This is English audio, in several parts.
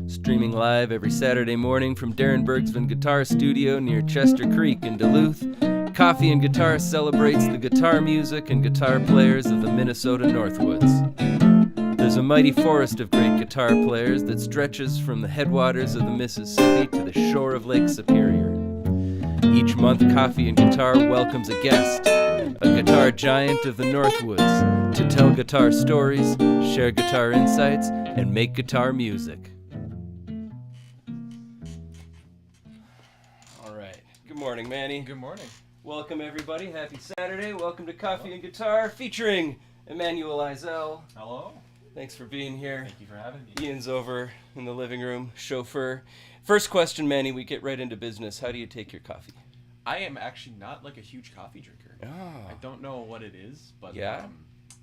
Streaming live every Saturday morning from Darin Bergsven Guitar Studio near Chester Creek in Duluth, Coffee and Guitar celebrates the guitar music and guitar players of the Minnesota Northwoods. There's a mighty forest of great guitar players that stretches from the headwaters of the Mississippi to the shore of Lake Superior. Each month, Coffee and Guitar welcomes a guest, a guitar giant of the Northwoods, to tell guitar stories, share guitar insights, and make guitar music. All right. Good morning, Manny. Good morning. Welcome, everybody. Happy Saturday. Welcome to Coffee and Guitar featuring Emanuel Eisele. Hello. Thanks for being here. Thank you for having me. Ian's over in the living room, chauffeur. First question, Manny, we get right into business. How do you take your coffee? I am actually not like a huge coffee drinker. Oh. I don't know what it is, but Yeah?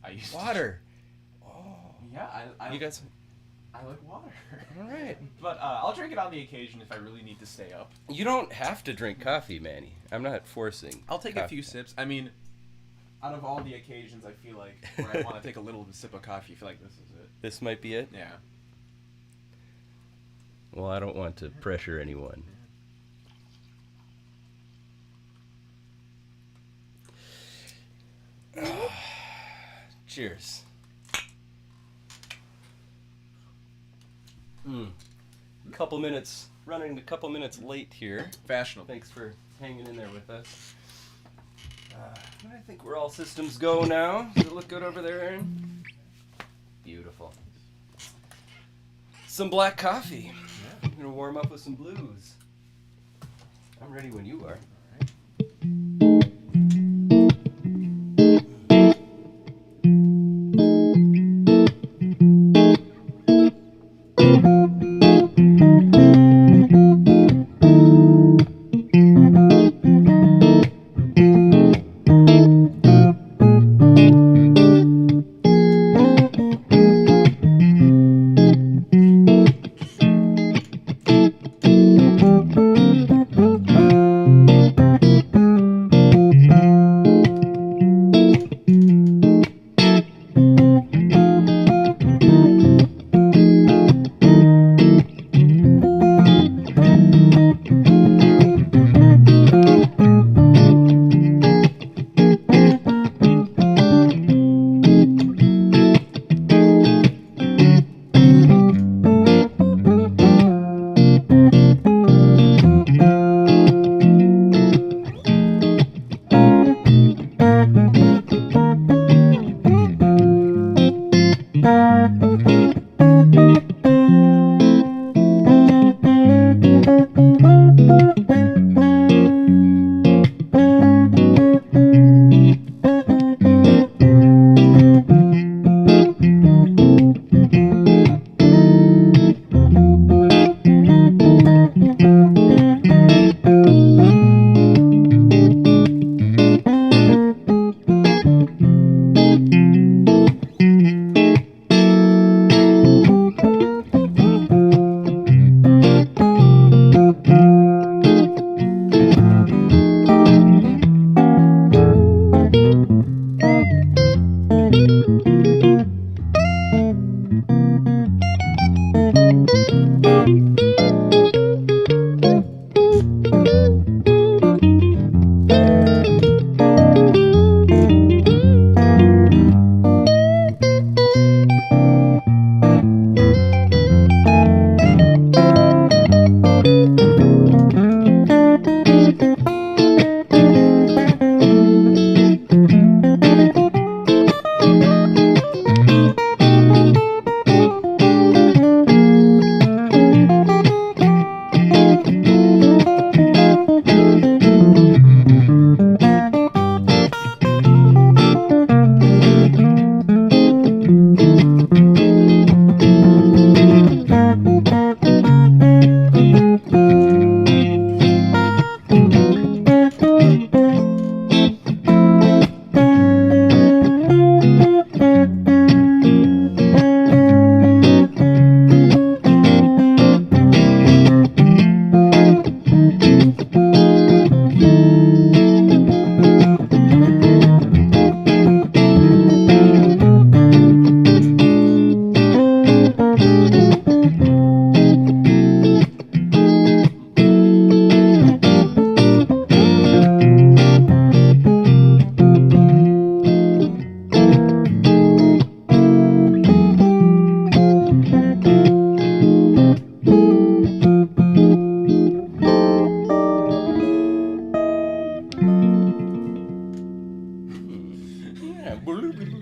I used Water. To... Yeah, I You guys... I like water. All right. But I'll drink it on the occasion if I really need to stay up. You don't have to drink coffee, Manny. I'm not forcing. I'll take coffee. a few sips. I mean, out of all the occasions, I feel like where I want to take a little sip of coffee, I feel like this is it. This might be it? Yeah. Well, I don't want to pressure anyone. Cheers. Couple minutes, running a couple minutes late here. Fashionable. Thanks for hanging in there with us. I think we're all systems go now. Does it look good over there, Aaron? Beautiful. Some black coffee. Yeah. I'm gonna warm up with some blues. I'm ready when you are.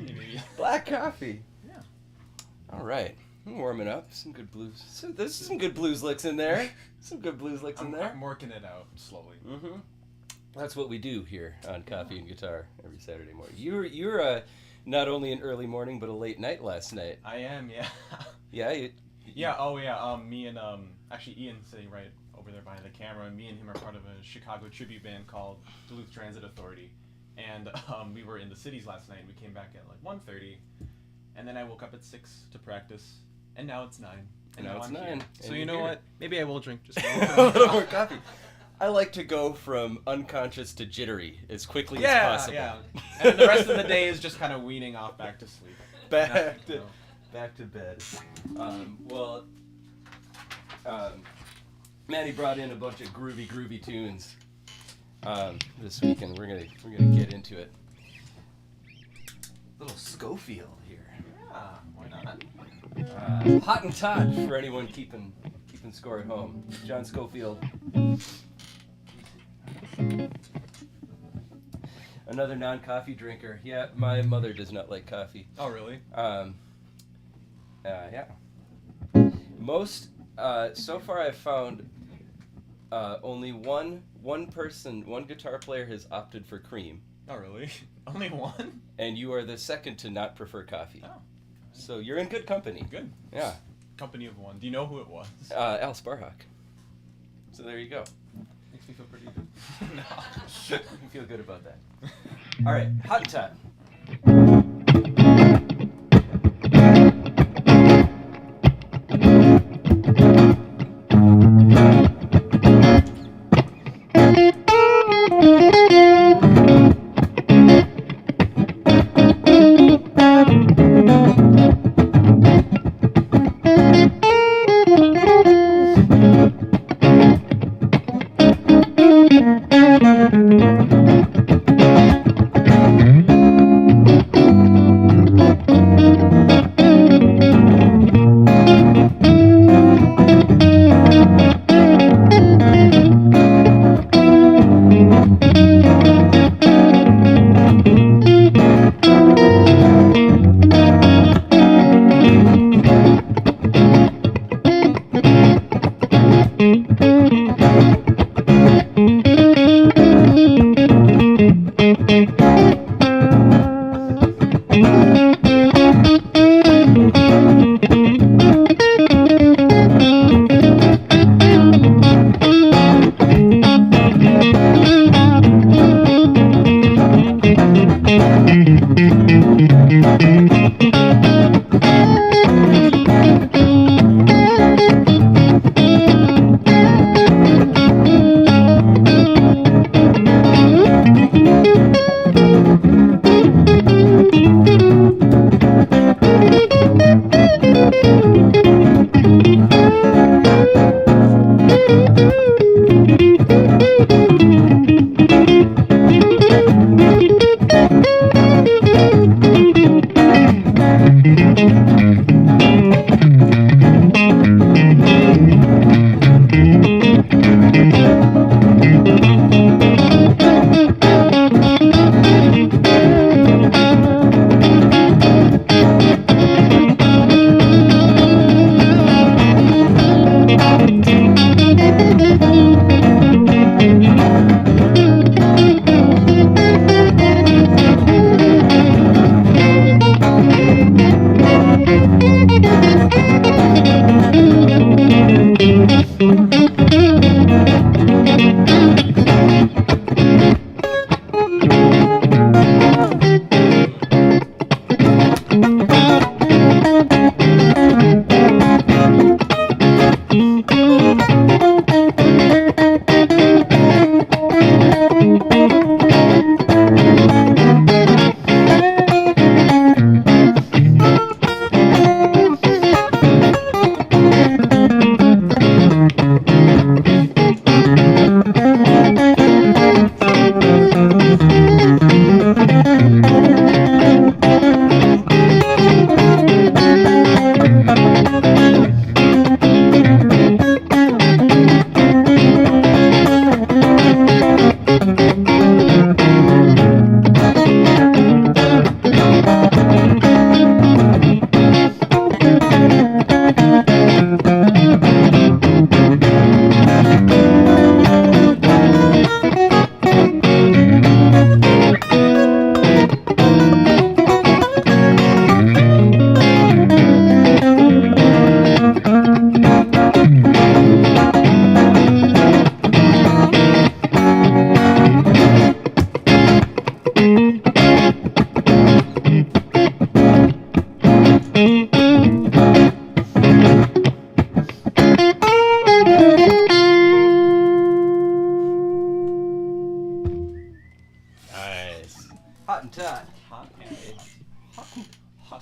maybe. Black coffee. Yeah. All right. I'm warming up. Some good blues. So there's some good blues licks in there. Some good blues licks in there. I'm working it out slowly. Mm-hmm. That's what we do here on Coffee and Guitar every Saturday morning. You're not only an early morning but a late night last night. I am, yeah. Yeah. Yeah. Oh, yeah. Me and actually Ian's sitting right over there behind the camera. Me and him are part of a Chicago tribute band called Duluth Transit Authority, and we were in the cities last night. We came back at like 1:30, and then I woke up at 6 to practice, and now it's 9. And now it's I'm 9. here. So And you know you're what? Maybe I will drink just a little more coffee. I like to go from unconscious to jittery as quickly as possible. Yeah. And then the rest of the day is just kind of weaning off back to sleep. Back to bed. Manny brought in a bunch of groovy tunes this weekend. We're gonna get into it. Little Scofield here. Yeah, why not? Hottentot for anyone keeping score at home. John Scofield. Another non-coffee drinker. Yeah, my mother does not like coffee. Oh, really? Yeah. Most so far I've found only one guitar player has opted for cream. Oh, really? Only one? And you are the second to not prefer coffee. Oh. So you're in good company. Good. Yeah. Company of one. Do you know who it was? Al Sparhawk. So there you go. Makes me feel pretty good. No. You can feel good about that. All right, Hottentot.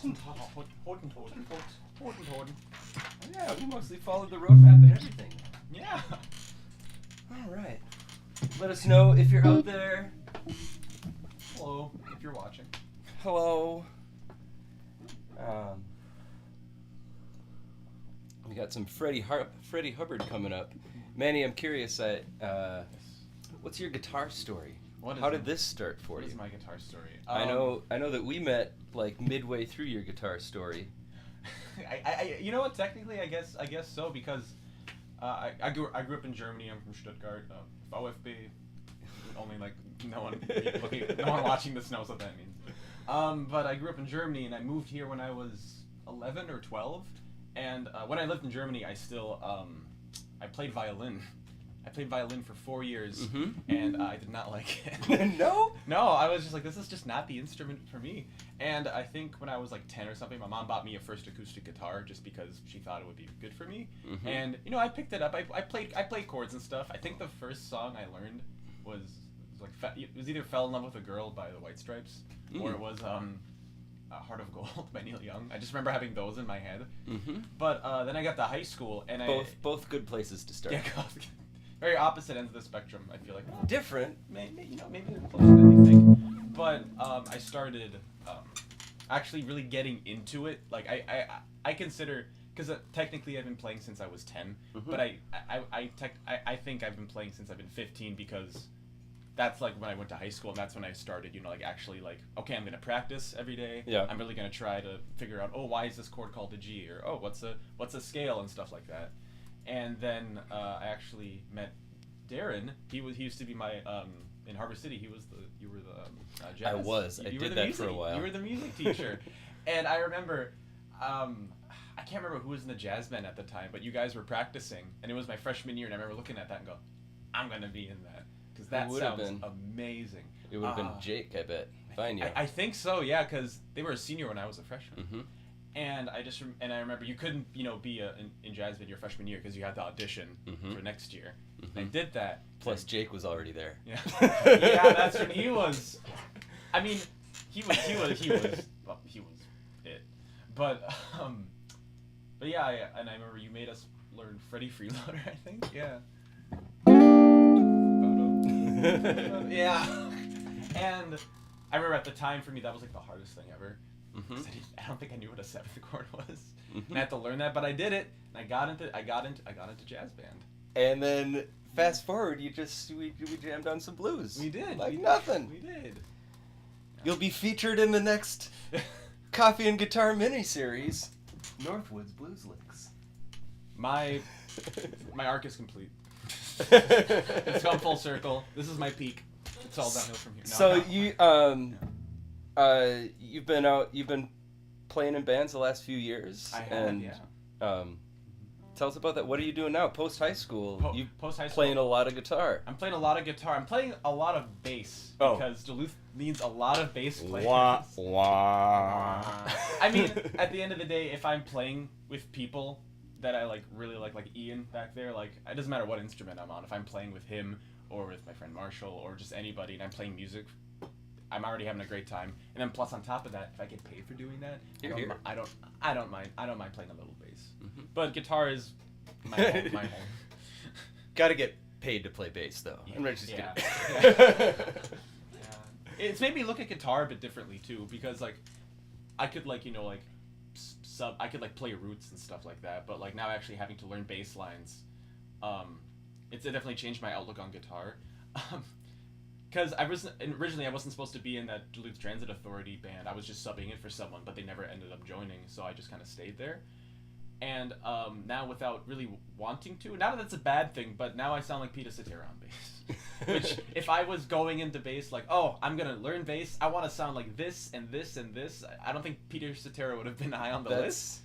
Hottentot. Yeah, we mostly followed the roadmap and everything. Yeah. All right. Let us know if you're out there. Hello, if you're watching. Hello. We got some Freddie Hubbard coming up. Manny, I'm curious. What's your guitar story? How did this start for you? What is my guitar story? I know that we met like midway through your guitar story. You know what? Technically, I guess so, because I grew up in Germany. I'm from Stuttgart. VfB. Only like no one watching this knows what that means. But I grew up in Germany, and I moved here when I was 11 or 12. And when I lived in Germany, I still I played violin. I played violin for 4 years, and I did not like it. No? No, I was just like, this is just not the instrument for me. And I think when I was like 10 or something, my mom bought me a first acoustic guitar just because she thought it would be good for me. And I picked it up. I played chords and stuff. I think the first song I learned was either "Fell in Love with a Girl" by the White Stripes, or it was "Heart of Gold" by Neil Young. I just remember having those in my head. But then I got to high school, and both good places to start. Yeah, very opposite ends of the spectrum. I feel like different. Maybe they're closer than you think. But I started actually really getting into it. Like I consider, because technically I've been playing since I was 10, but I think I've been playing since I've been 15, because that's like when I went to high school, and that's when I started, actually like, okay, I'm gonna practice every day. Yeah. I'm really gonna try to figure out, why is this chord called a G, or what's a scale and stuff like that. And then I actually met Darin. He used to be my in Harbor City. You were the jazz. I was. I did that for a while. You were the music teacher, and I remember. I can't remember who was in the jazz band at the time, but you guys were practicing, and it was my freshman year, and I remember looking at that and go, I'm gonna be in that, because that sounds amazing. It would have been Jake, I bet. I think so, yeah, because they were a senior when I was a freshman. And I remember you couldn't, be in jazz band your freshman year, because you had to audition for next year. I did that. Plus, Jake was already there. Yeah, yeah, that's when he was. I mean, he was it. But yeah, and I remember you made us learn Freddie Freeloader, I think. Yeah. Yeah. And I remember at the time, for me, that was like the hardest thing ever. I don't think I knew what a seventh chord was. And I had to learn that, but I did it. And I got into jazz band. And then fast forward, we jammed on some blues. We did. Nothing. We did. You'll be featured in the next Coffee and Guitar miniseries, Northwoods Blues Licks. My arc is complete. It's gone full circle. This is my peak. It's all downhill from here. You've been playing in bands the last few years. I have, yeah. Tell us about that. What are you doing now? Post high school. Post high school. Playing a lot of guitar. I'm playing a lot of guitar. I'm playing a lot of bass because Duluth needs a lot of bass players. Wah. I mean, at the end of the day, if I'm playing with people that I really like Ian back there, it doesn't matter what instrument I'm on. If I'm playing with him or with my friend Marshall or just anybody, and I'm playing music, I'm already having a great time. And then plus on top of that, if I get paid for doing that, I don't mind playing a little bass. But guitar is my home. Gotta get paid to play bass though. Yeah. I'm just kidding. Yeah. It's made me look at guitar a bit differently too, because I could I could play roots and stuff like that, but now actually having to learn bass lines, it's definitely changed my outlook on guitar. Because originally I wasn't supposed to be in that Duluth Transit Authority band. I was just subbing in for someone, but they never ended up joining, so I just kind of stayed there. And now, without really wanting to, not that that's a bad thing, but now I sound like Peter Cetera on bass. Which, if I was going into bass I'm gonna learn bass, I want to sound like this and this and this, I don't think Peter Cetera would have been high on the list.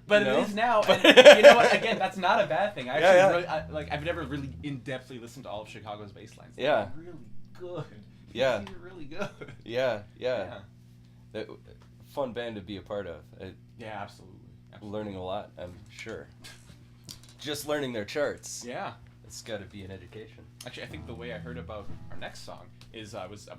But it is now, and you know what? Again, that's not a bad thing. I actually really, I've never really in-depthly listened to all of Chicago's bass lines. Yeah. Really good. Yeah. They're really good. Yeah. Fun band to be a part of. Yeah, absolutely. Learning a lot, I'm sure. Just learning their charts. Yeah. It's got to be an education. Actually, I think the way I heard about our next song is I was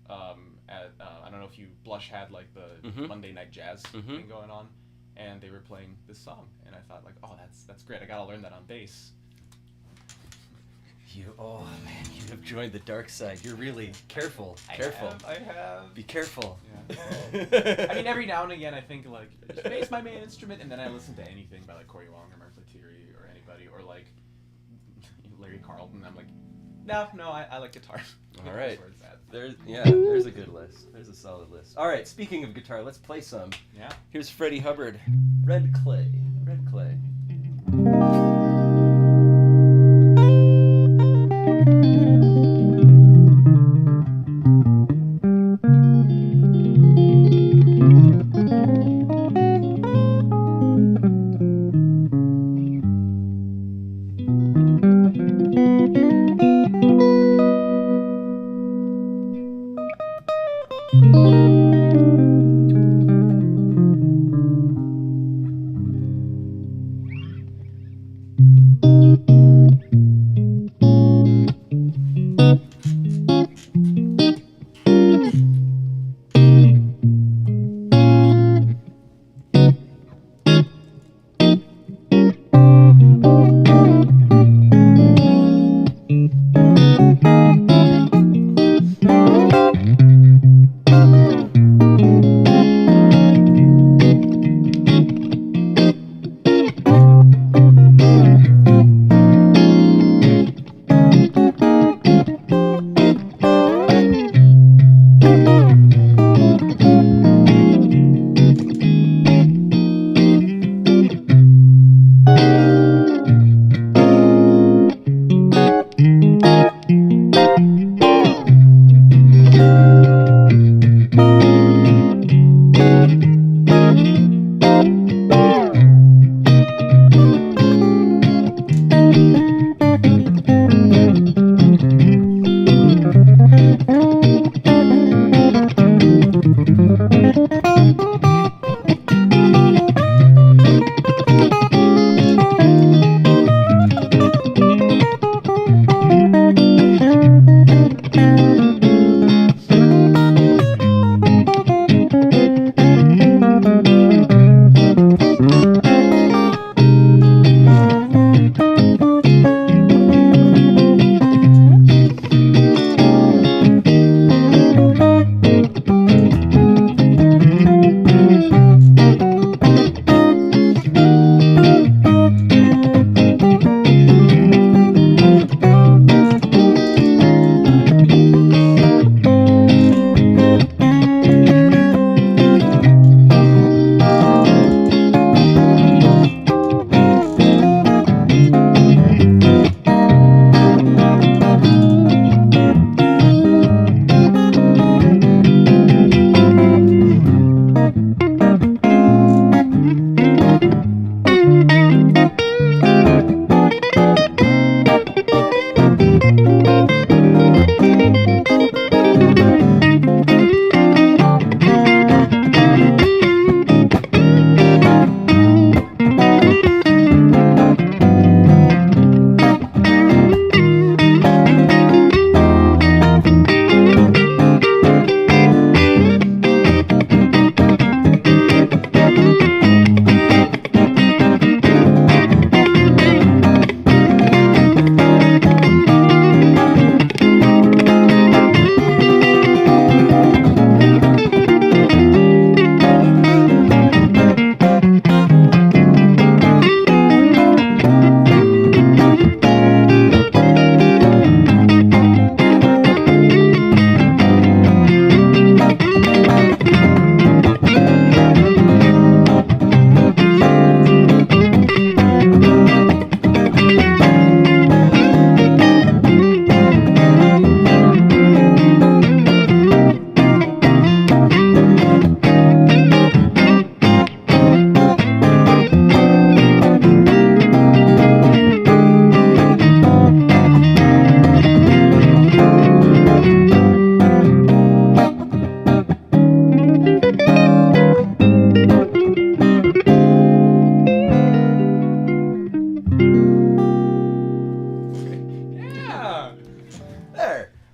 at I don't know if you Blush had like the Monday Night Jazz thing going on, and they were playing this song, and I thought like, oh, that's great. I gotta learn that on bass. Oh man, you have joined the dark side. You're really careful. I have. Be careful. Yeah. I mean, every now and again, I think like, is bass my main instrument? And then I listen to anything by like Corey Wong or Mark Lettieri or anybody, or like Larry Carlton. I'm like, no, I like guitar. All right. There's a good list. There's a solid list. All right, speaking of guitar, let's play some. Yeah. Here's Freddie Hubbard, Red Clay. Red Clay.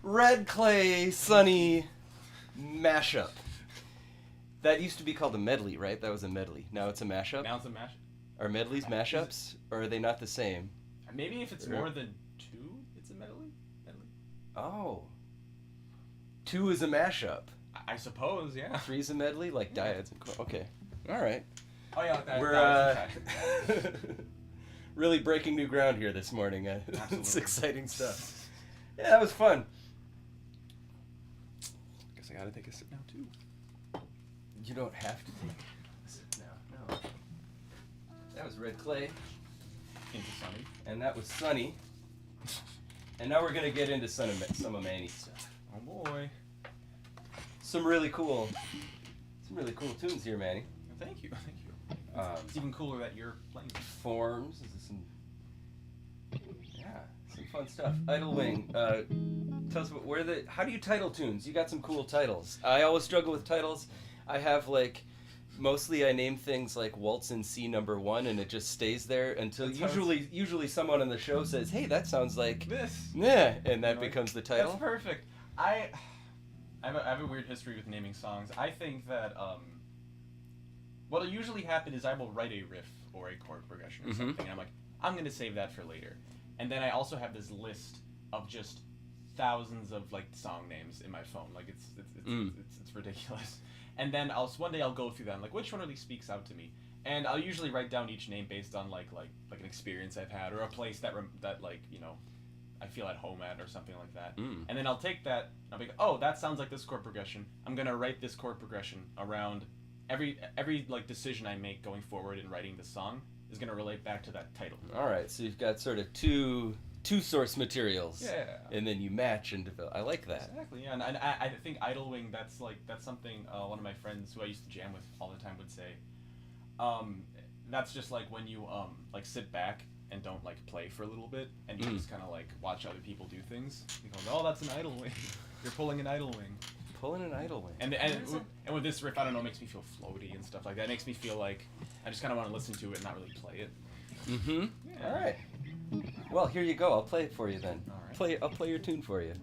Red Clay, sunny, mashup. That used to be called a medley, right? That was a medley. Now it's a mashup? Now it's a mashup. Are medleys mashups, or are they not the same? Maybe if it's more than 2, it's a medley? Oh. 2 is a mashup. I suppose, yeah. 3 is a medley? Like dyads and okay. Alright. Oh yeah, like that. We're really breaking new ground here this morning. It's exciting stuff. Yeah, that was fun. Guess I gotta take a sip now too. You don't have to take a sip now. No. That was red clay. Into Sunny. And that was Sunny. And now we're gonna get into some of Manny's stuff. Oh boy. Some really cool tunes here, Manny. Thank you. It's even cooler that you're playing forms. This is some fun stuff. Idlewing. Tell us how do you title tunes? You got some cool titles. I always struggle with titles. I have mostly I name things like Waltz in C number 1, and it just stays there until usually someone on the show says, "Hey, that sounds like this." Yeah, and that becomes the title. That's perfect. I have a weird history with naming songs. I think that what'll usually happen is I will write a riff or a chord progression or something, and I'm like, I'm gonna save that for later. And then I also have this list of just thousands of song names in my phone. It's ridiculous. And then one day I'll go through that and which one really speaks out to me. And I'll usually write down each name based on like an experience I've had or a place that I feel at home at or something like that. And then I'll take that and I'll be like, oh, that sounds like this chord progression. I'm gonna write this chord progression around every decision I make going forward in writing the song is gonna relate back to that title. All right, so you've got sort of two source materials. Yeah. And then you match and develop. I like that. Exactly. Yeah, and I think Idlewing, that's something one of my friends who I used to jam with all the time would say. That's just when you sit back and don't play for a little bit and you just kind of watch other people do things. You go, oh, that's an Idlewing. You're pulling an Idlewing. Pulling an Idlewing. And with this riff, I don't know, it makes me feel floaty and stuff like that. It makes me feel like I just kind of want to listen to it and not really play it. Yeah. All right. Well, here you go. I'll play it for you then. All right. I'll play your tune for you.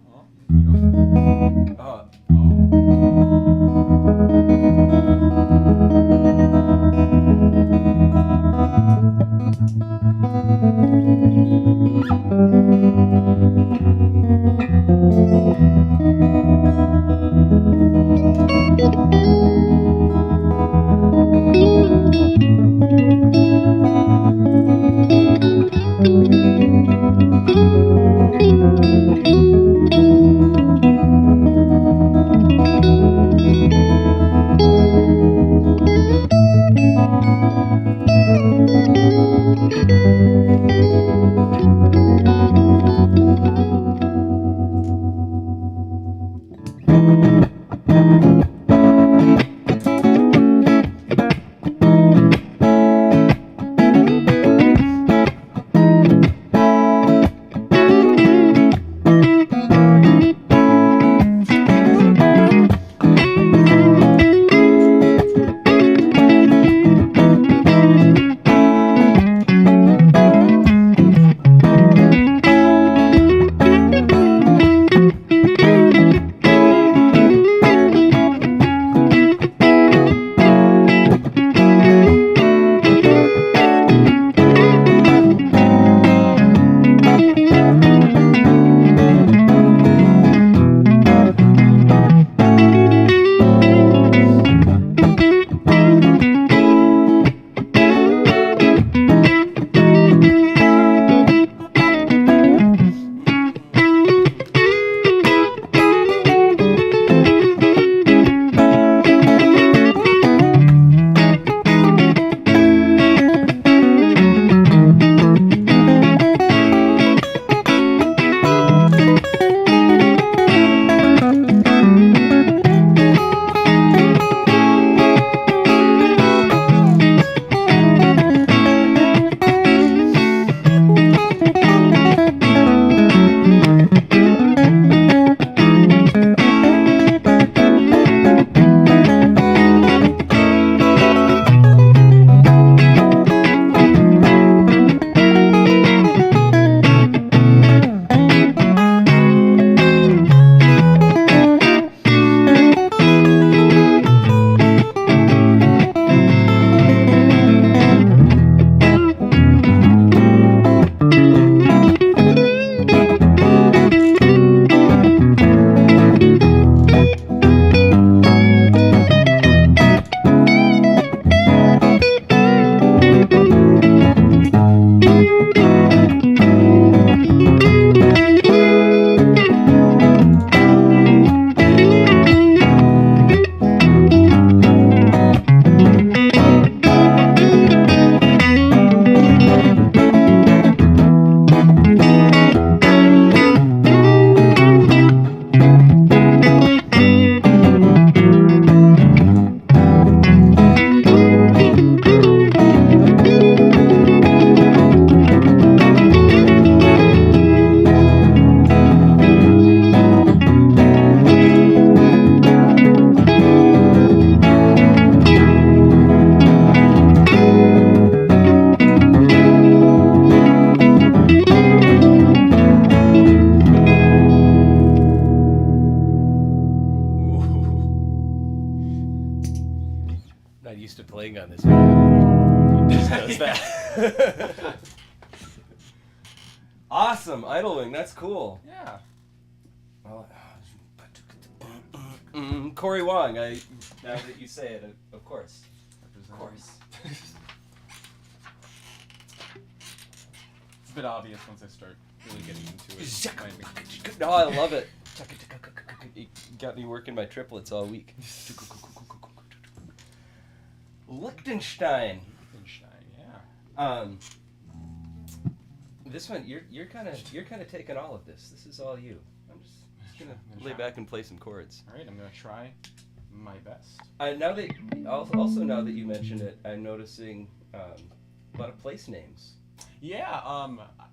not used to playing on this one. It just does that. Awesome, Idlewing. That's cool. Yeah. Corey Wong. Now that you say it, of course. Of course. It's a bit obvious once I start really getting into it. No, I love it. You got me working my triplets all week. Lichtenstein. Yeah. This one you're kind of taking all of this. This is all you. I'm just gonna lay back and play some chords. All right, I'm gonna try my best. Now that you mention it, I'm noticing a lot of place names. Yeah.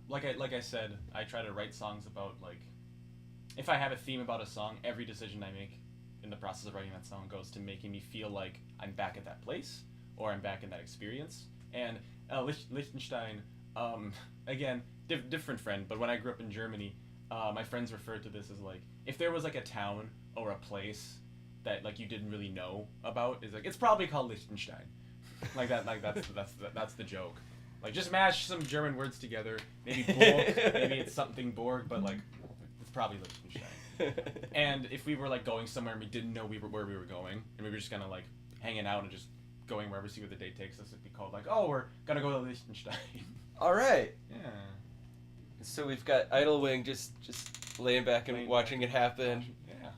Like I said, I try to write songs about, like, if I have a theme about a song, every decision I make in the process of writing that song goes to making me feel like I'm back at that place or I'm back in that experience. And Lichtenstein, again, different friend, but when I grew up in Germany, my friends referred to this as, like, if there was like a town or a place that, like, you didn't really know about, is like, it's probably called Lichtenstein. Like that's the joke. Like, just mash some German words together. Maybe Burke, maybe it's something Borg, but, like, it's probably Lichtenstein. And if we were, like, going somewhere and we didn't know where we were going, and we were just kind of, like, hanging out and just going wherever, see where the day takes us, it'd be called, like, oh, we're gonna go to Lichtenstein. All right. Yeah. So we've got Idlewing just laying back and watching it happen. Yeah.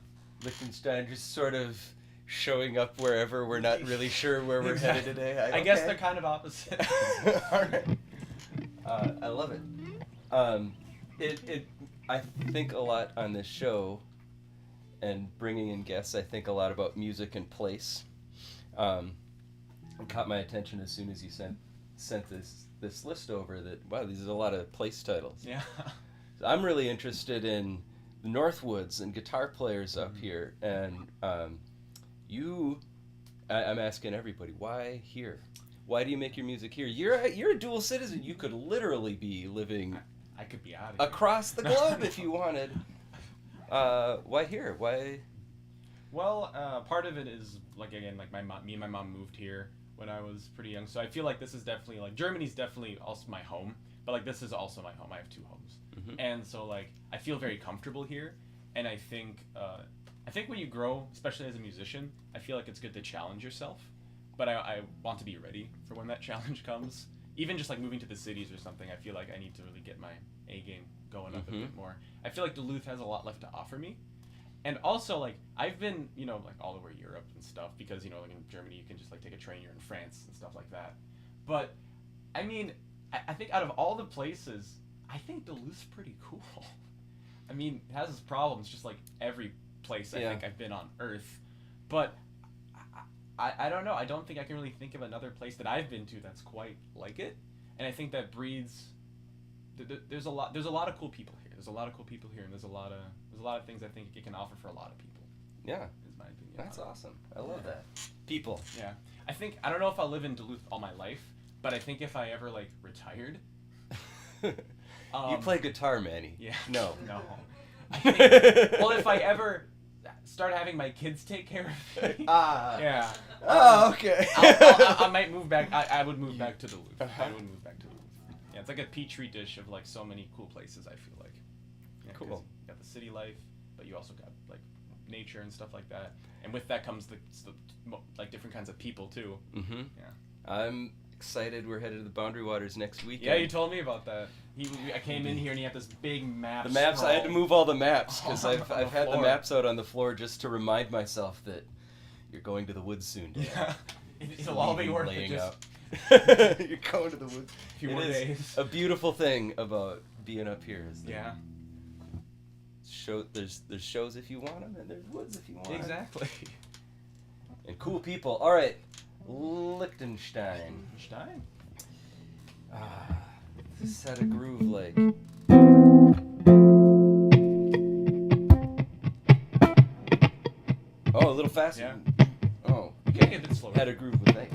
Lichtenstein just sort of showing up wherever we're not really sure where we're headed today. I guess they're kind of opposite. All right. I love it. I think a lot on this show, and bringing in guests, I think a lot about music and place. It caught my attention as soon as you sent this list over that, wow, these are a lot of place titles. Yeah. So I'm really interested in the Northwoods and guitar players up here, and I'm asking everybody, why here? Why do you make your music here? You're a dual citizen. You could literally be living I could be out of here. Across the globe if you wanted. Why here? Why? Well, part of it is, like, again, like, me and my mom moved here when I was pretty young, so I feel like this is definitely, like, Germany's definitely also my home, but, like, this is also my home. I have two homes. Mm-hmm. And so, like, I feel very comfortable here, and I think when you grow, especially as a musician, I feel like it's good to challenge yourself, but I want to be ready for when that challenge comes. Even just, like, moving to the cities or something, I feel like I need to really get my A game going up a bit more. I feel like Duluth has a lot left to offer me. And also, like, I've been, like, all over Europe and stuff, because, like, in Germany you can just, like, take a train, you're in France and stuff like that. But, I mean, I think out of all the places, I think Duluth's pretty cool. I mean, it has its problems, just like every place I think I've been on Earth. But I don't know. I don't think I can really think of another place that I've been to that's quite like it. And I think that breeds. There's a lot of cool people here. And there's a lot of things I think it can offer for a lot of people. Yeah, is my opinion. That's awesome. I love that. People. Yeah, I don't know if I'll live in Duluth all my life, but I think if I ever, like, retired. You play guitar, Manny. Yeah. No. I think, well, if I ever start having my kids take care of me. Yeah. Okay. I might move back. I would move back to Duluth. I would move back to Duluth. Yeah, it's like a petri dish of, like, so many cool places, I feel like. Yeah, cool. You got the city life, but you also got, like, nature and stuff like that. And with that comes the like, different kinds of people too. Mm-hmm. Yeah. I'm excited. We're headed to the Boundary Waters next weekend. Yeah, you told me about that. I came in here and he had this big map. The maps. I had to move all the maps because I've had the floor. maps out on the floor just to remind myself that you're going to the woods soon. Yeah. It'll all be worth it. Just you're going to the woods. A few more days. A beautiful thing about being up here is that there's shows if you want them, and there's woods if you want them. Exactly. And cool people. All right, Lichtenstein. This had a groove like. Oh, a little faster. Yeah. Oh, You can get a bit slower. had a groove with that.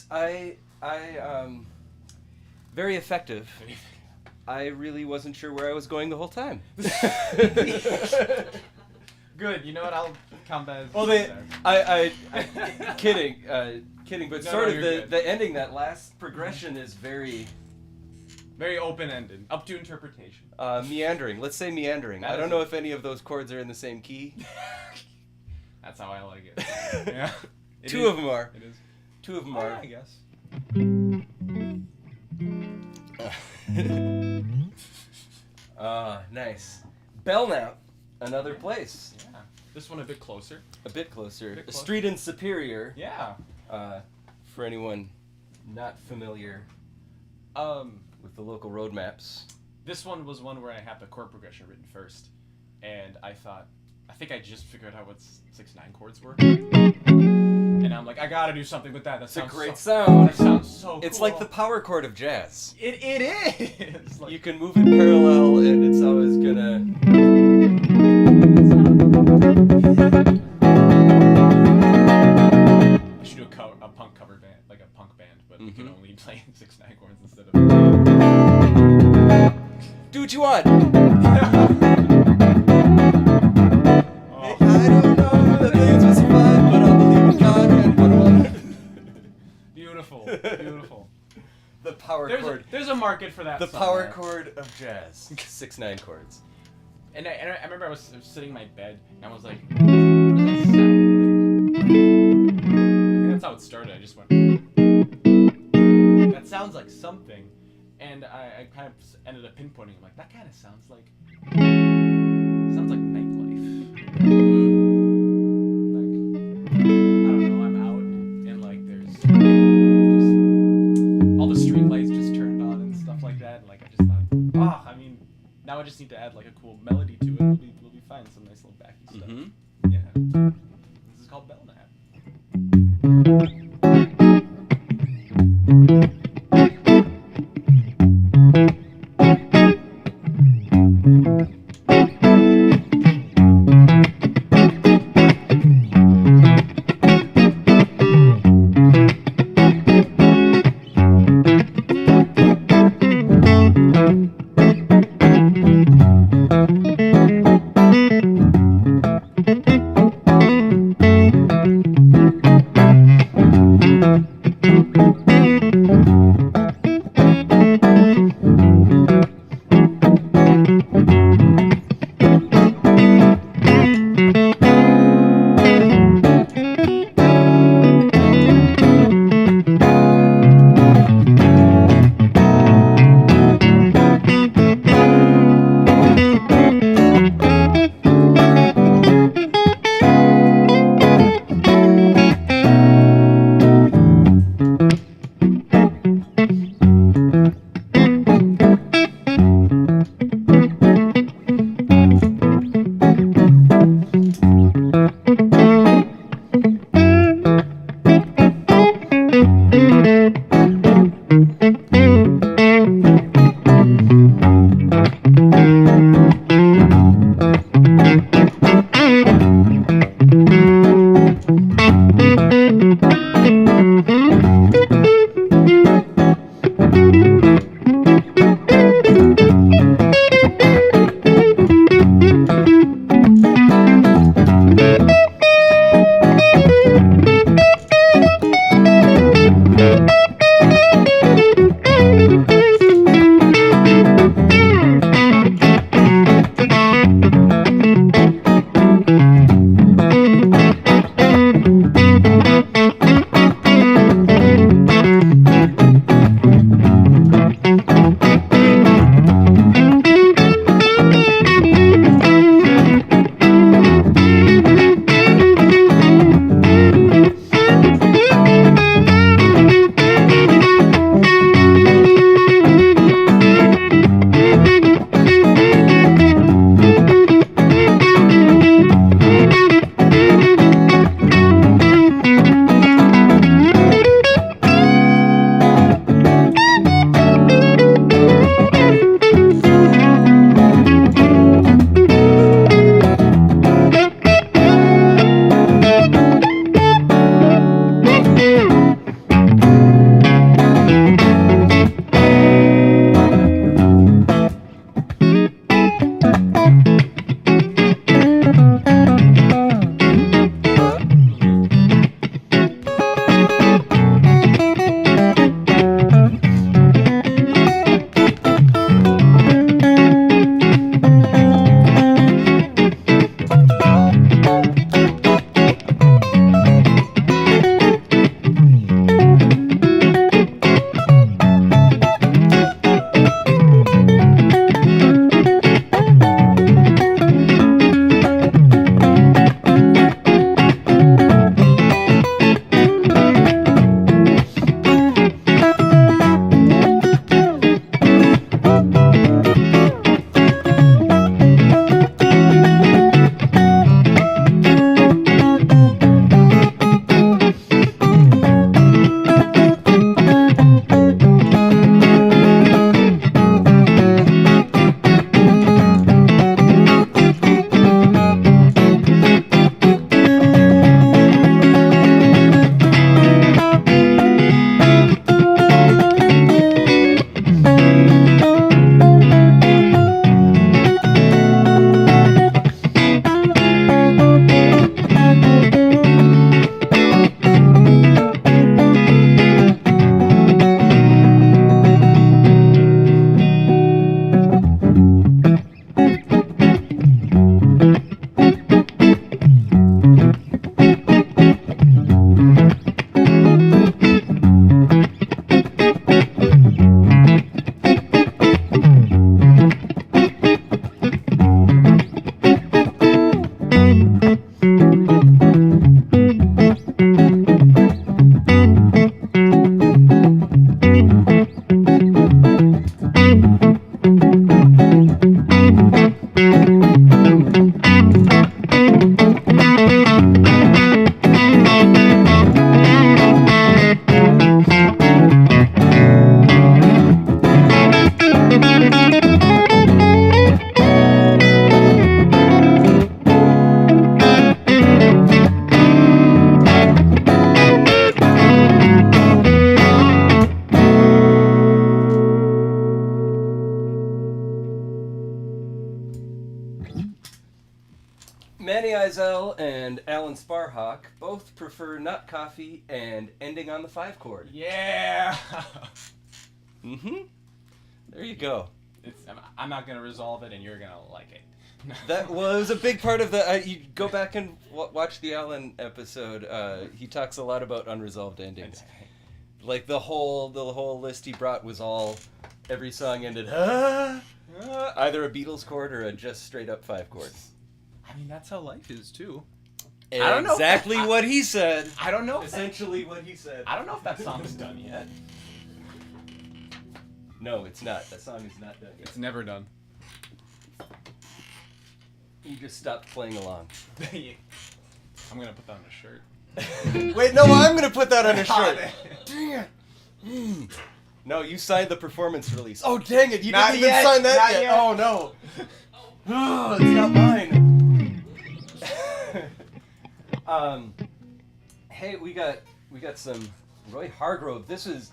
Very effective. I really wasn't sure where I was going the whole time. Good. You know what? I'll count that as... Well, kidding, but No, sort no, of you're good. the ending, that last progression is very... Very open-ended. Up to interpretation. meandering. Let's say meandering. That I don't is know it. if any of those chords are in the same key. That's how I like it. Yeah. Two of them are. It is. Two of them Oh, are. yeah, I guess. Nice. Belnap, another place. Yeah. This one a bit closer. A bit closer. bit A closer. street in Superior. Yeah. For anyone not familiar with the local road maps. This one was one where I had the chord progression written first, and I think I just figured out what 6/9 chords were, and I'm like, I gotta do something with that. That It's a sounds great so, sound. That sounds so cool. It's like the power chord of jazz. It is. Like, You can move it parallel, and it's always gonna. I should do a punk cover band, like a punk band, but you can only play 6/9 chords instead of. Do what you want. Oh. I don't know the millions will survive, but I'll believe in God and what Beautiful, beautiful. The power chord. There's a market for that. The somewhere. power chord of jazz. 6/9 chords. And I remember I was sitting in my bed and I was like, what does that sound like? I think that's how it started. I just went, that sounds like something. And I kind of ended up pinpointing. I'm like, that kind of sounds like nightlife. Like, I don't know, I'm out and like there's just all the street lights just turned on and stuff like that. And like I just thought, I mean, now I just need to add like a cool melody to it. We'll be fine. Some nice little backy stuff. Yeah. This is called Belnap. Eisele and Alan Sparhawk both prefer nut coffee and ending on the 5 chord. Yeah. There you go. I'm not gonna resolve it, and you're gonna like it. It was a big part of the. You go back and watch the Alan episode. He talks a lot about unresolved endings. Like the whole list he brought was all every song ended either a Beatles chord or a just straight up 5 chord. I mean, that's how life is too. I don't know exactly what he said. I don't know. Essentially what he said. I don't know if that song's done yet. No, it's not. That song is not done yet. It's never done. You just stopped playing along. I'm gonna put that on a shirt. Wait, no, I'm gonna put that on a shirt. Dang it. No, you signed the performance release. Oh, dang it, you didn't even sign that yet. Oh, no. Oh, it's not mine. Hey, we got some Roy Hargrove. This is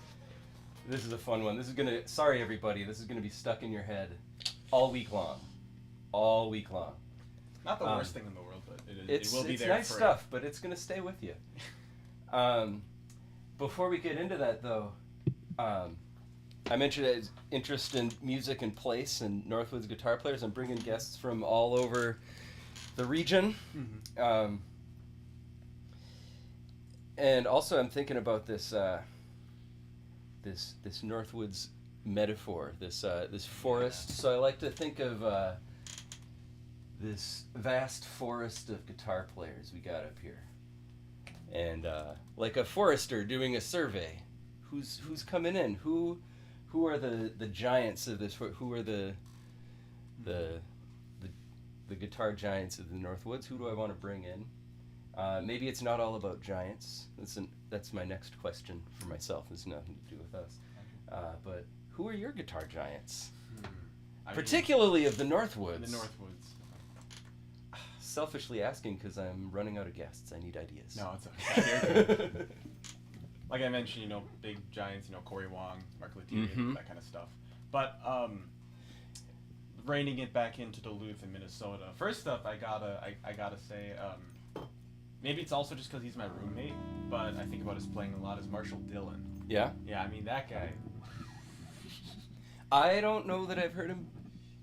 a fun one. This is gonna, sorry everybody, this is gonna be stuck in your head all week long. All week long. Not the worst thing in the world, but it will be there. It's nice stuff, but it's gonna stay with you. Before we get into that, though, I mentioned interest in music and place and Northwoods guitar players. I'm bringing guests from all over the region, and also I'm thinking about this this Northwoods metaphor, this forest. So I like to think of this vast forest of guitar players we got up here, and like a forester doing a survey, who's coming in, who are the giants of this, who are the guitar giants of the Northwoods, who do I want to bring in? Maybe it's not all about giants. That's my next question for myself. It's nothing to do with us, but who are your guitar giants? Particularly of the Northwoods. The Northwoods. Selfishly asking because I'm running out of guests. I need ideas. No, it's okay. You're good. Like I mentioned, big giants, Corey Wong, Mark Lethierry, that kind of stuff. But reining it back into Duluth and Minnesota. First up, I gotta say, maybe it's also just because he's my roommate, but I think about his playing a lot is Marshall Dillon. Yeah? Yeah, I mean, that guy. I don't know that I've heard him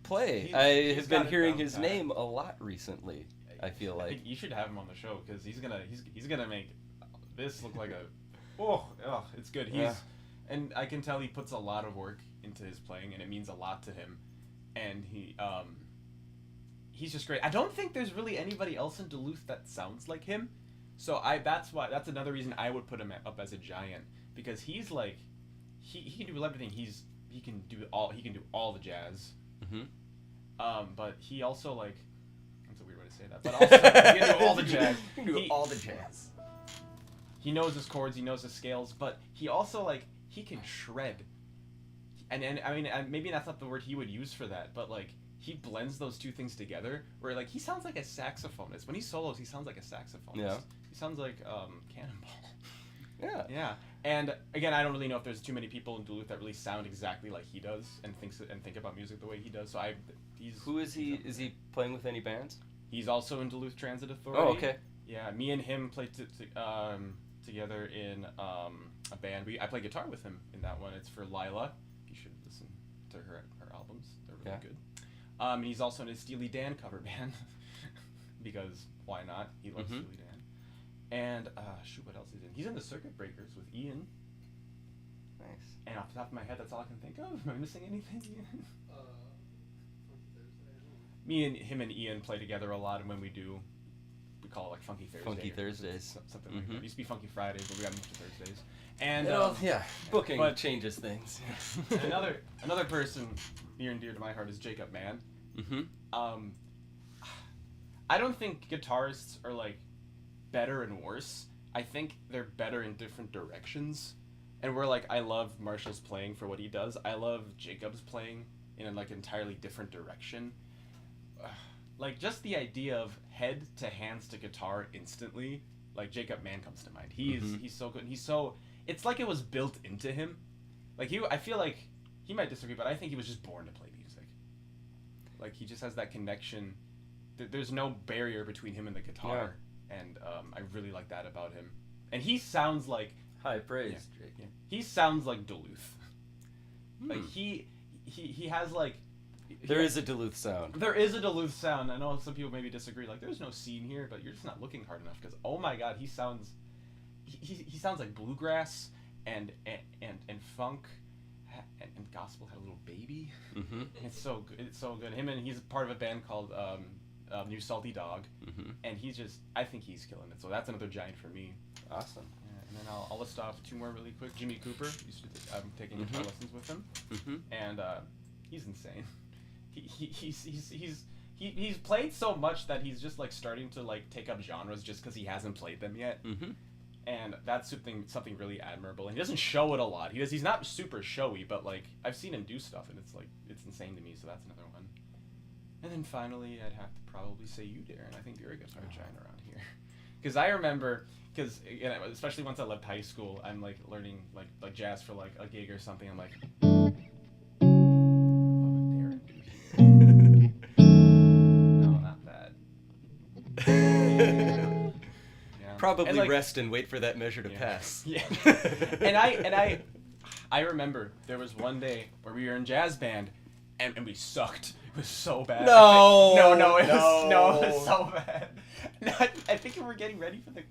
play. I have been hearing his name a lot recently. I feel like. I think you should have him on the show because he's gonna make this look like a it's good. And I can tell he puts a lot of work into his playing, and it means a lot to him. And he's just great. I don't think there's really anybody else in Duluth that sounds like him. So that's another reason I would put him up as a giant, because he's like he can do everything. He can do all the jazz. But he also like, that's a weird way to say that. But also he can do all the jazz. He can do all the jazz. He knows his chords, he knows his scales, but he also like he can shred. And I mean, maybe that's not the word he would use for that, but like he blends those two things together, where like he sounds like a saxophonist. When he solos, he sounds like a saxophonist. Yeah. He sounds like Cannonball. Yeah. Yeah. And again, I don't really know if there's too many people in Duluth that really sound exactly like he does and think about music the way he does. So Who is he? Is he playing with any bands? He's also in Duluth Transit Authority. Oh, okay. Yeah, me and him played together in a band. I play guitar with him in that one. It's for Lila. You should listen to her albums. They're really good. And he's also in a Steely Dan cover band because why not? He loves Steely Dan. And what else is he in? He's in the Circuit Breakers with Ian. Nice. And off the top of my head, that's all I can think of. Am I missing anything? Me and him and Ian play together a lot, and when we do, we call it like Funky Thursday. Funky Thursdays. Something like that. It used to be Funky Fridays, but we got moved to Thursdays. And booking changes things. And another person near and dear to my heart is Jacob Mann. I don't think guitarists are like better and worse. I think they're better in different directions. And we're like, I love Marshall's playing for what he does. I love Jacob's playing in a like entirely different direction. Like just the idea of head to hands to guitar instantly, like Jacob Mann comes to mind. He's so good. It's like it was built into him. Like I feel like he might disagree, but I think he was just born to play music. Like he just has that connection there's no barrier between him and the guitar, and I really like that about him. And he sounds like high praise, Jake. Yeah. He sounds like Duluth. Like he has like. There is a Duluth sound. There is a Duluth sound. I know some people maybe disagree. Like, there's no scene here, but you're just not looking hard enough. Because oh my God, he sounds like bluegrass and funk and gospel had a little baby. Mm-hmm. It's so good. It's so good. He's part of a band called New Salty Dog, and I think he's killing it. So that's another giant for me. Awesome. And then I'll list off two more really quick. Jimmy Cooper. I'm taking guitar lessons with him, and he's insane. He's played so much that he's just like starting to like take up genres just because he hasn't played them yet, and that's something really admirable. And he doesn't show it a lot. He's not super showy, but like I've seen him do stuff, and it's insane to me. So that's another one. And then finally, I'd have to probably say you, Darin. I think you're a guitar giant around here, because I remember. Because especially once I left high school, I'm like learning like jazz for like a gig or something. I'm like, what would Darin do here? No, not that. Yeah. Probably and, like, rest and wait for that measure to pass. Yeah. and I remember there was one day where we were in jazz band, and we sucked. It was so bad. No. It was so bad. No, I think we were getting ready for the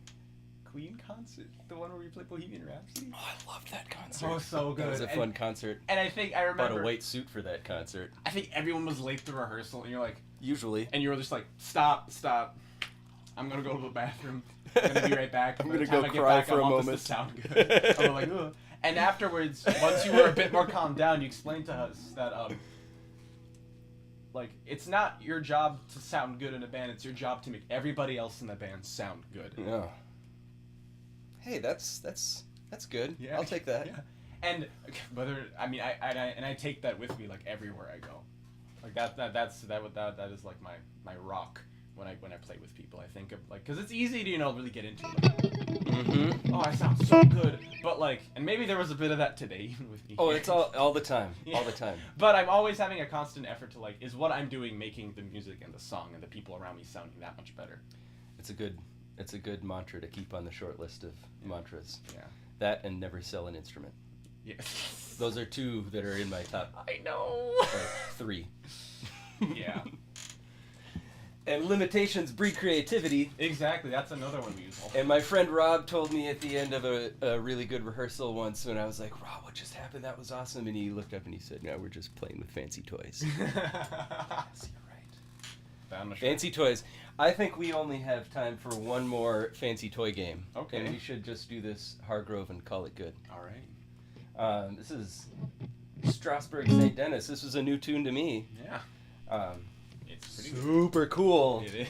Queen concert, the one where we played Bohemian Rhapsody. Oh, I loved that concert. Oh, so good. That was a fun concert. And I remember. Bought a white suit for that concert. I think everyone was late to rehearsal, and you're like. Usually. And you were just like, stop. I'm gonna go to the bathroom. I'm gonna be right back. I'm gonna go cry for a moment. This to sound good. I'm like, ugh. And afterwards, once you were a bit more calmed down, you explained to us that like it's not your job to sound good in a band. It's your job to make everybody else in the band sound good. Yeah. Hey, that's good. Yeah. I'll take that. Yeah. And I take that with me like everywhere I go. Like that is like my rock when I play with people. I think of like because it's easy to really get into like, oh, I sound so good, but like, and maybe there was a bit of that today even with me. Oh, it's all the time, yeah. All the time. But I'm always having a constant effort to like, is what I'm doing making the music and the song and the people around me sounding that much better? It's a good mantra to keep on the short list of mantras. Yeah. That and never sell an instrument. Yeah. Those are two that are in my top. I know. Like 3. Yeah. And limitations breed creativity. Exactly. That's another one we use all the time. And my friend Rob told me at the end of a really good rehearsal once when I was like, Rob, what just happened? That was awesome. And he looked up and he said, no, we're just playing with fancy toys. Yes, you're right. Fancy toys. I think we only have time for one more fancy toy game. Okay. And we should just do this Hargrove and call it good. All right. This is Strasbourg, St.Denis. This was a new tune to me. Yeah. It's pretty super cool. It is.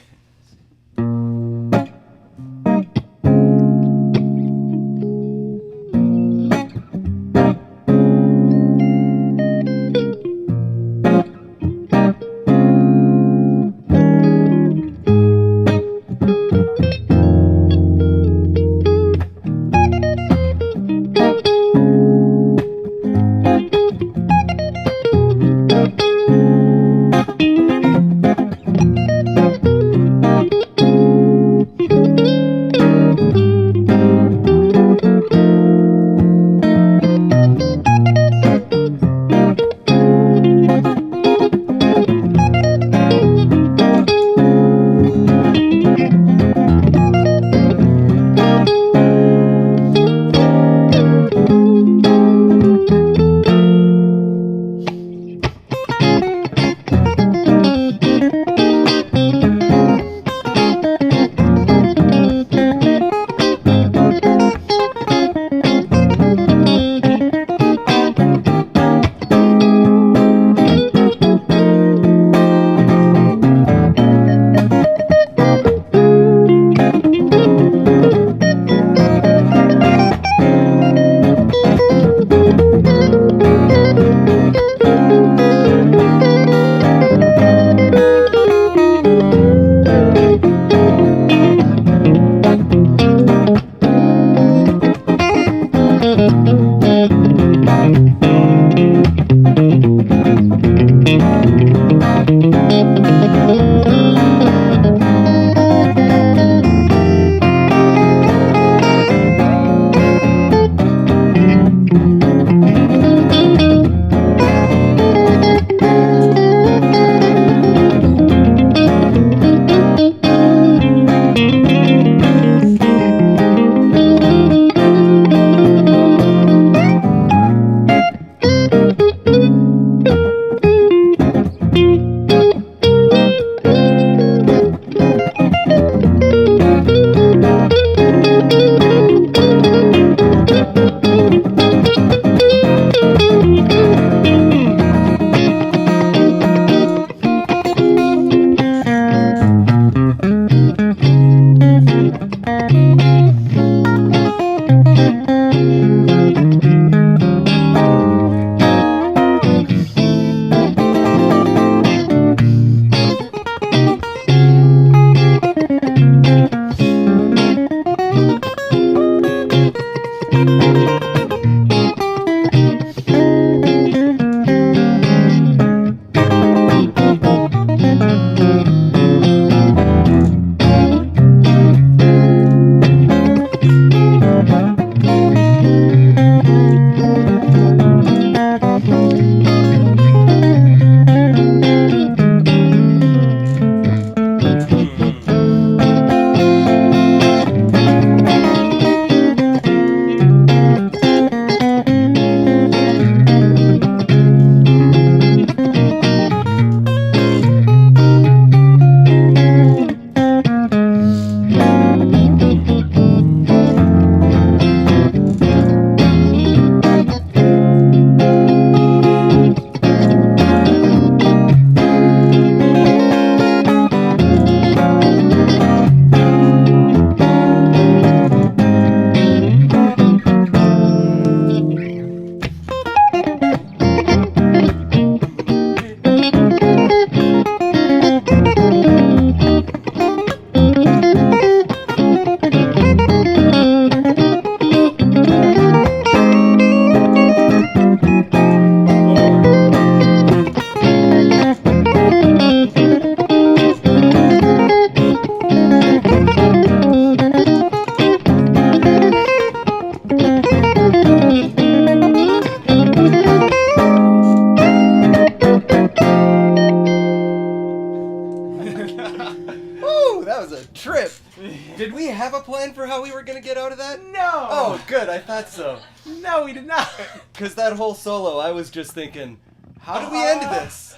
have a plan for how we were gonna get out of that? No! Oh, good, I thought so. No, we did not! Because that whole solo, I was just thinking, how do we end this?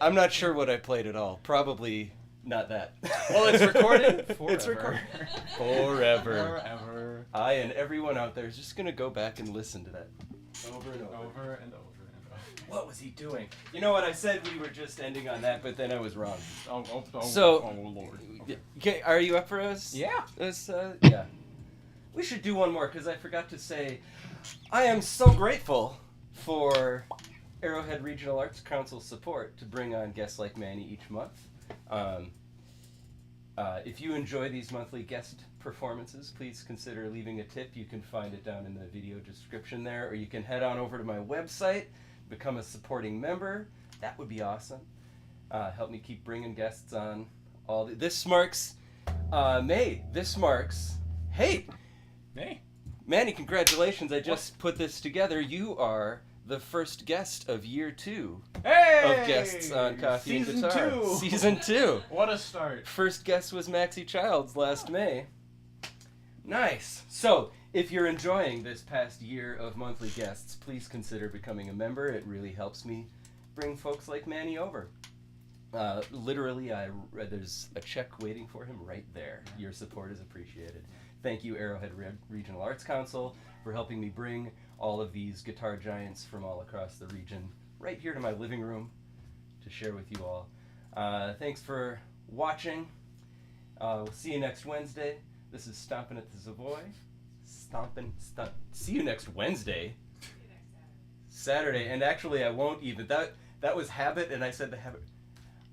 I'm not sure what I played at all. Probably not that. Well, it's recorded. It's recorded. Forever. I and everyone out there is just going to go back and listen to that over and over. Over and over. What was he doing? You know what? I said we were just ending on that, but then I was wrong. Oh, Lord. Okay, are you up for us? Yeah. Yeah. We should do one more, because I forgot to say, I am so grateful for Arrowhead Regional Arts Council support to bring on guests like Manny each month. If you enjoy these monthly guest performances, please consider leaving a tip. You can find it down in the video description there, or you can head on over to my website, become a supporting member. That would be awesome. Help me keep bringing guests on. This marks May. This marks. Hey, Manny, congratulations! I just put this together. You are the first guest of year 2 of guests on Coffee and Guitar. Season 2. What a start. First guest was Maxie Childs last May. Nice. So, if you're enjoying this past year of monthly guests, please consider becoming a member. It really helps me bring folks like Manny over. Literally, there's a check waiting for him right there. Your support is appreciated. Thank you, Arrowhead Regional Arts Council, for helping me bring all of these guitar giants from all across the region right here to my living room to share with you all. Thanks for watching. We'll see you next Wednesday. This is Stompin' at the Savoy. See you next Wednesday. Saturday. And actually, I won't even. That was habit, and I said the habit.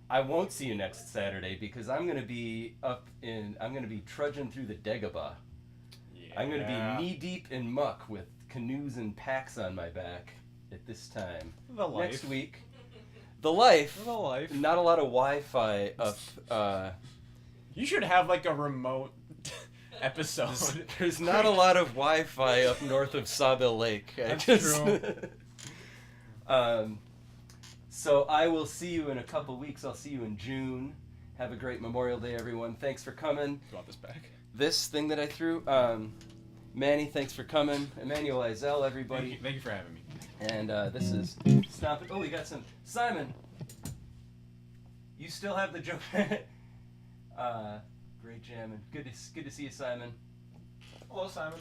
I won't see you next Saturday because I'm going to be I'm going to be trudging through the Dagobah. Yeah. I'm going to be knee deep in muck with canoes and packs on my back at this time. The life. Next week. The life. The life. Not a lot of Wi-Fi up. You should have like a remote episode. There's not a lot of Wi-Fi up north of Sawbill Lake. That's true. So I will see you in a couple weeks. I'll see you in June. Have a great Memorial Day, everyone. Thanks for coming. You want this back? This thing that I threw. Manny, thanks for coming. Emanuel Eisele, everybody. Thank you for having me. And this is Stompin'. Oh, we got some. Simon! You still have the joke. Great jamming. Good to see you, Simon. Hello, Simon.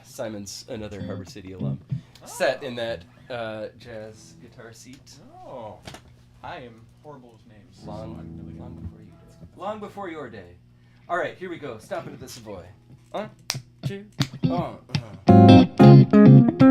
Simon's another Harbor City alum. Sat in that jazz guitar seat. Oh, I am horrible with names. Long before you did. Long before your day. All right, here we go. Stompin' at the Savoy. 1, 2, 1.